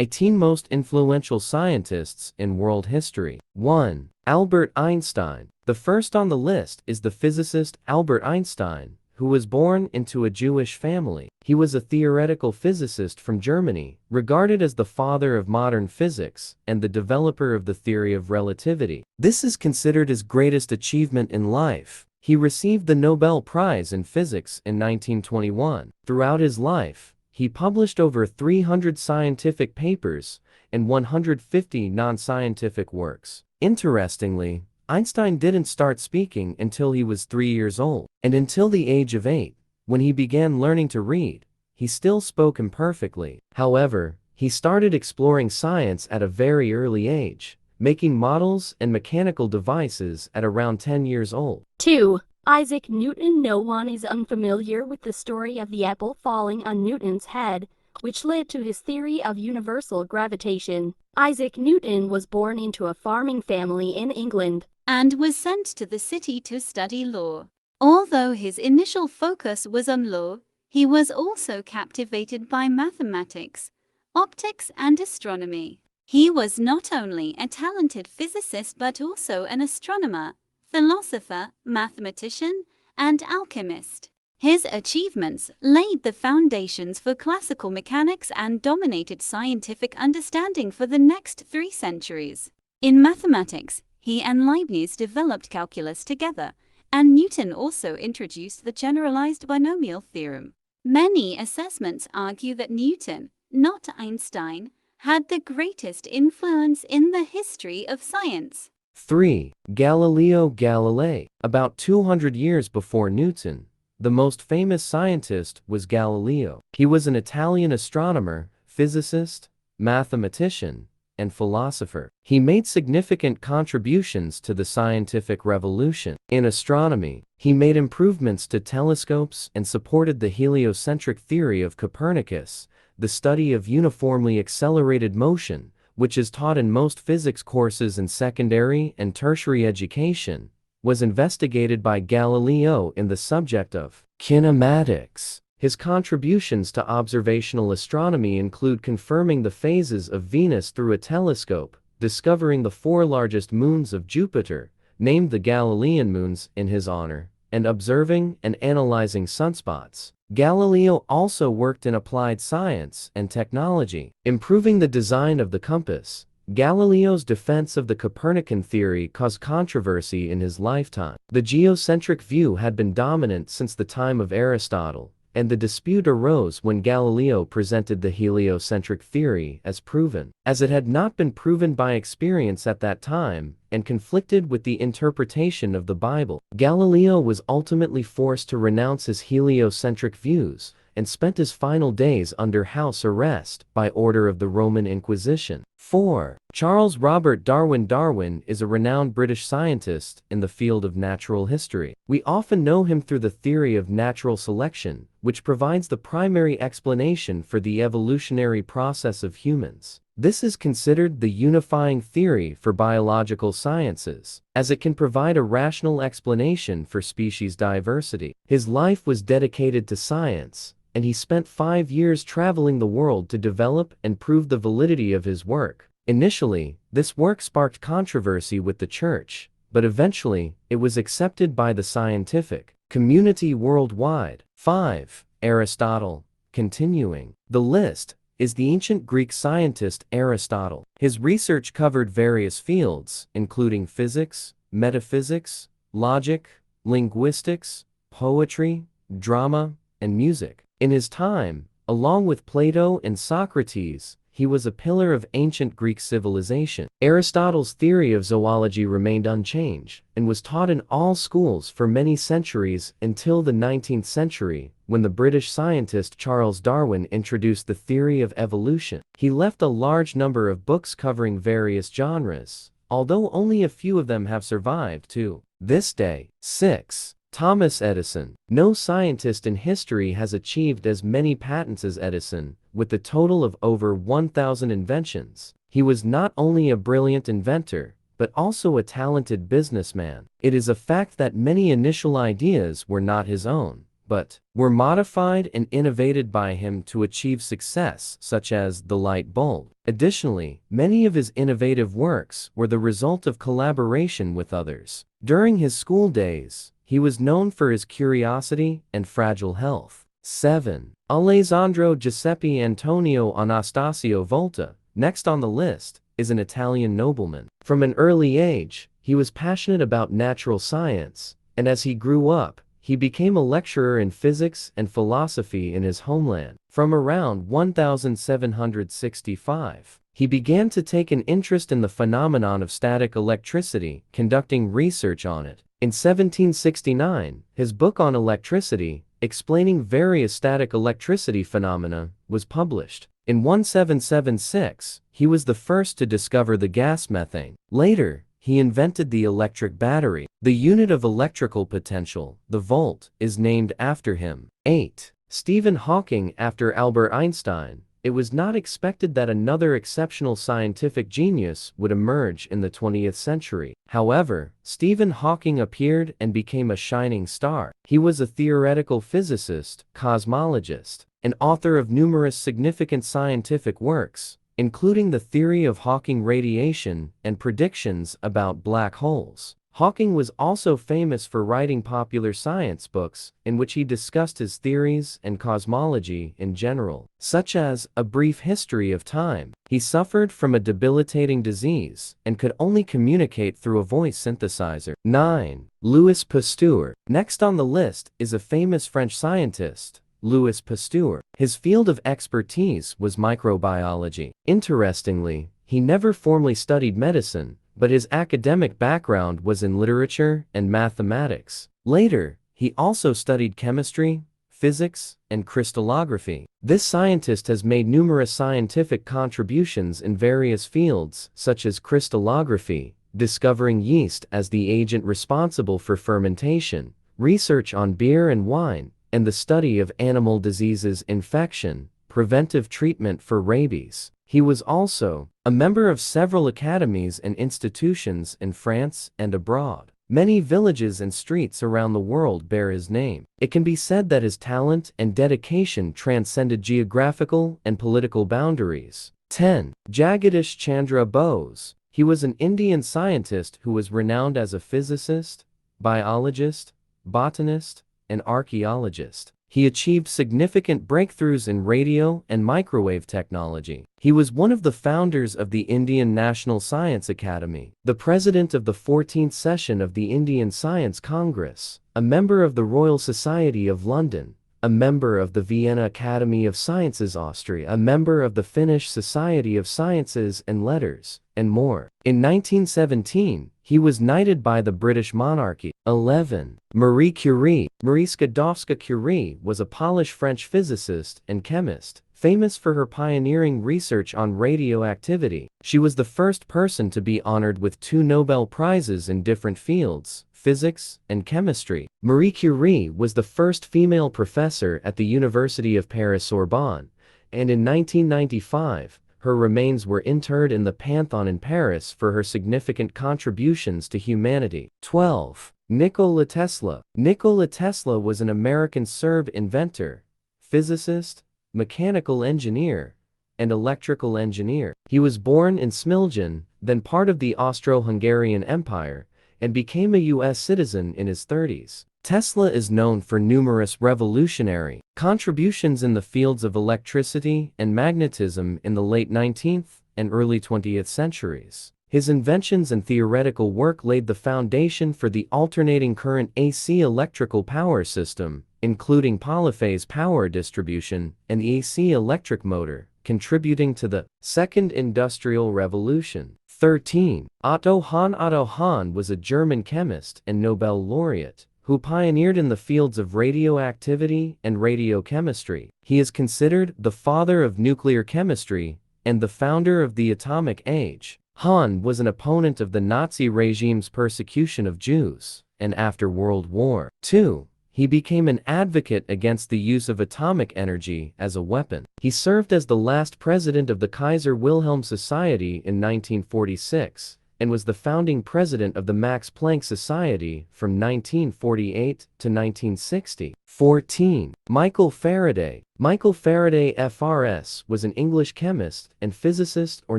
18 most influential scientists in world history. 1. Albert Einstein. The first on the list is the physicist Albert Einstein, who was born into a Jewish family. He was a theoretical physicist from Germany, regarded as the father of modern physics and the developer of the theory of relativity. This is considered his greatest achievement in life. He received the Nobel Prize in Physics in 1921. Throughout his life, he published over 300 scientific papers and 150 non-scientific works. Interestingly, Einstein didn't start speaking until he was 3 years old, and until the age of 8, when he began learning to read, he still spoke imperfectly. However, he started exploring science at a very early age, making models and mechanical devices at around 10 years old. 2. Isaac Newton. No one is unfamiliar with the story of the apple falling on Newton's head, which led to his theory of universal gravitation. Isaac Newton was born into a farming family in England and was sent to the city to study law. Although his initial focus was on law, he was also captivated by mathematics, optics, and astronomy. He was not only a talented physicist but also an astronomer, philosopher, mathematician, and alchemist. His achievements laid the foundations for classical mechanics and dominated scientific understanding for the next 3 centuries. In mathematics, he and Leibniz developed calculus together, and Newton also introduced the generalized binomial theorem. Many assessments argue that Newton, not Einstein, had the greatest influence in the history of science. 3. Galileo Galilei. About 200 years before Newton, the most famous scientist was Galileo. He was an Italian astronomer, physicist, mathematician, and philosopher. He made significant contributions to the scientific revolution. In astronomy, he made improvements to telescopes and supported the heliocentric theory of Copernicus, the study of uniformly accelerated motion, which is taught in most physics courses in secondary and tertiary education, was investigated by Galileo in the subject of kinematics. His contributions to observational astronomy include confirming the phases of Venus through a telescope, discovering the 4 largest moons of Jupiter, named the Galilean moons in his honor, and observing and analyzing sunspots. Galileo also worked in applied science and technology, improving the design of the compass. Galileo's defense of the Copernican theory caused controversy in his lifetime. The geocentric view had been dominant since the time of Aristotle, and the dispute arose when Galileo presented the heliocentric theory as proven, as it had not been proven by experience at that time, and conflicted with the interpretation of the Bible. Galileo was ultimately forced to renounce his heliocentric views, and spent his final days under house arrest by order of the Roman Inquisition. 4. Charles Robert Darwin. Darwin is a renowned British scientist in the field of natural history. We often know him through the theory of natural selection, which provides the primary explanation for the evolutionary process of humans. This is considered the unifying theory for biological sciences, as it can provide a rational explanation for species diversity. His life was dedicated to science, and he spent 5 years traveling the world to develop and prove the validity of his work. Initially, this work sparked controversy with the church, but eventually, it was accepted by the scientific community worldwide. 5. Aristotle. Continuing the list is the ancient Greek scientist Aristotle. His research covered various fields, including physics, metaphysics, logic, linguistics, poetry, drama, and music. In his time, along with Plato and Socrates, he was a pillar of ancient Greek civilization. Aristotle's theory of zoology remained unchanged and was taught in all schools for many centuries until the 19th century, when the British scientist Charles Darwin introduced the theory of evolution. He left a large number of books covering various genres, although only a few of them have survived to this day. 6. Thomas Edison. No scientist in history has achieved as many patents as Edison, with a total of over 1,000 inventions. He was not only a brilliant inventor, but also a talented businessman. It is a fact that many initial ideas were not his own, but were modified and innovated by him to achieve success, such as the light bulb. Additionally, many of his innovative works were the result of collaboration with others. During his school days, he was known for his curiosity and fragile health. 7. Alessandro Giuseppe Antonio Anastasio Volta, next on the list, is an Italian nobleman. From an early age, he was passionate about natural science, and as he grew up, he became a lecturer in physics and philosophy in his homeland. From around 1765, he began to take an interest in the phenomenon of static electricity, conducting research on it. In 1769, his book on electricity, explaining various static electricity phenomena, was published. In 1776, he was the first to discover the gas methane. Later, he invented the electric battery. The unit of electrical potential, the volt, is named after him. 8. Stephen Hawking. After Albert Einstein, it was not expected that another exceptional scientific genius would emerge in the 20th century. However, Stephen Hawking appeared and became a shining star. He was a theoretical physicist, cosmologist, and author of numerous significant scientific works, including the theory of Hawking radiation and predictions about black holes. Hawking was also famous for writing popular science books in which he discussed his theories and cosmology in general, such as A Brief History of Time. He suffered from a debilitating disease and could only communicate through a voice synthesizer. 9. Louis Pasteur. Next on the list is a famous French scientist, Louis Pasteur. His field of expertise was microbiology. Interestingly, he never formally studied medicine, but his academic background was in literature and mathematics. Later, he also studied chemistry, physics, and crystallography. This scientist has made numerous scientific contributions in various fields, such as crystallography, discovering yeast as the agent responsible for fermentation, research on beer and wine, and the study of animal diseases, infection, preventive treatment for rabies. He was also a member of several academies and institutions in France and abroad. Many villages and streets around the world bear his name. It can be said that his talent and dedication transcended geographical and political boundaries. 10. Jagadish Chandra Bose. He was an Indian scientist who was renowned as a physicist, biologist, botanist, and archaeologist. He achieved significant breakthroughs in radio and microwave technology. He was one of the founders of the Indian National Science Academy, the president of the 14th session of the Indian Science Congress, a member of the Royal Society of London, a member of the Vienna Academy of Sciences Austria, a member of the Finnish Society of Sciences and Letters, and more. In 1917, he was knighted by the British monarchy. 11. Marie Curie. Marie Skłodowska-Curie was a Polish French physicist and chemist, famous for her pioneering research on radioactivity. She was the first person to be honored with 2 Nobel Prizes in different fields, physics and chemistry. Marie Curie was the first female professor at the University of Paris-Sorbonne, and in 1995, her remains were interred in the Pantheon in Paris for her significant contributions to humanity. 12. Nikola Tesla. Nikola Tesla was an American Serb inventor, physicist, mechanical engineer, and electrical engineer. He was born in Smiljan, then part of the Austro-Hungarian Empire, and became a U.S. citizen in his 30s. Tesla is known for numerous revolutionary contributions in the fields of electricity and magnetism in the late 19th and early 20th centuries. His inventions and theoretical work laid the foundation for the alternating current AC electrical power system, including polyphase power distribution and the AC electric motor, contributing to the Second Industrial Revolution. 13. Otto Han. Otto Han was a German chemist and Nobel laureate who pioneered in the fields of radioactivity and radiochemistry. He is considered the father of nuclear chemistry and the founder of the atomic age. Han was an opponent of the Nazi regime's persecution of Jews, and after World War II, he became an advocate against the use of atomic energy as a weapon. He served as the last president of the Kaiser Wilhelm Society in 1946, and was the founding president of the Max Planck Society from 1948 to 1960. 14. Michael Faraday. Michael Faraday FRS was an English chemist and physicist or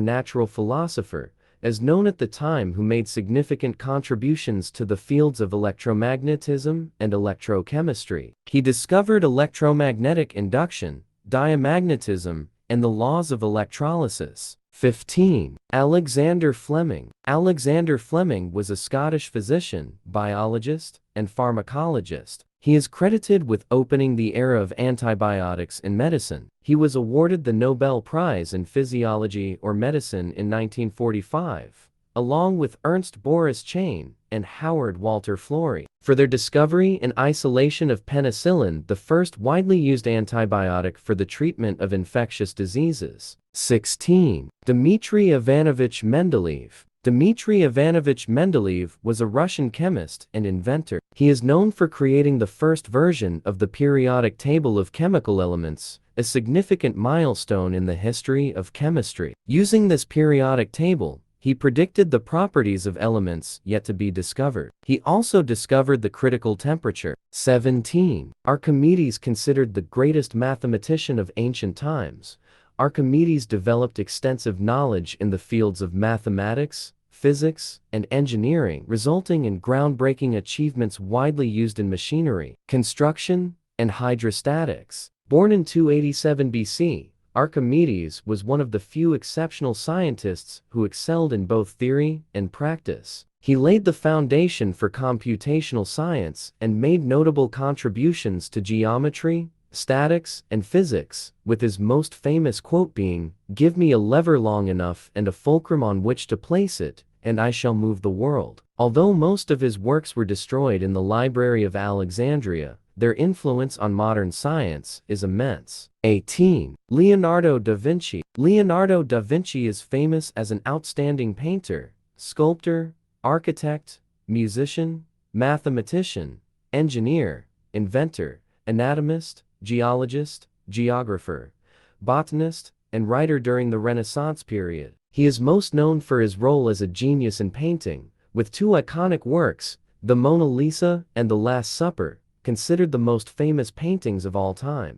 natural philosopher, as known at the time, who made significant contributions to the fields of electromagnetism and electrochemistry. He discovered electromagnetic induction, diamagnetism, and the laws of electrolysis. 15. Alexander Fleming. Alexander Fleming was a Scottish physician, biologist, and pharmacologist. He is credited with opening the era of antibiotics in medicine. He was awarded the Nobel Prize in Physiology or Medicine in 1945, along with Ernst Boris Chain and Howard Walter Florey, for their discovery and isolation of penicillin, the first widely used antibiotic for the treatment of infectious diseases. 16. Dimitri Ivanovich Mendeleev. Dimitri Ivanovich Mendeleev was a Russian chemist and inventor. He is known for creating the first version of the periodic table of chemical elements, a significant milestone in the history of chemistry. Using this periodic table, he predicted the properties of elements yet to be discovered. He also discovered the critical temperature. 17. Archimedes, considered the greatest mathematician of ancient times. Archimedes developed extensive knowledge in the fields of mathematics, physics, and engineering, resulting in groundbreaking achievements widely used in machinery, construction, and hydrostatics. Born in 287 BC, Archimedes was one of the few exceptional scientists who excelled in both theory and practice. He laid the foundation for computational science and made notable contributions to geometry, statics, and physics, with his most famous quote being, "Give me a lever long enough and a fulcrum on which to place it, and I shall move the world." Although most of his works were destroyed in the Library of Alexandria, their influence on modern science is immense. 18. Leonardo da Vinci. Leonardo da Vinci is famous as an outstanding painter, sculptor, architect, musician, mathematician, engineer, inventor, anatomist, geologist, geographer, botanist, and writer during the Renaissance period. He is most known for his role as a genius in painting, with two iconic works, the Mona Lisa and The Last Supper, considered the most famous paintings of all time.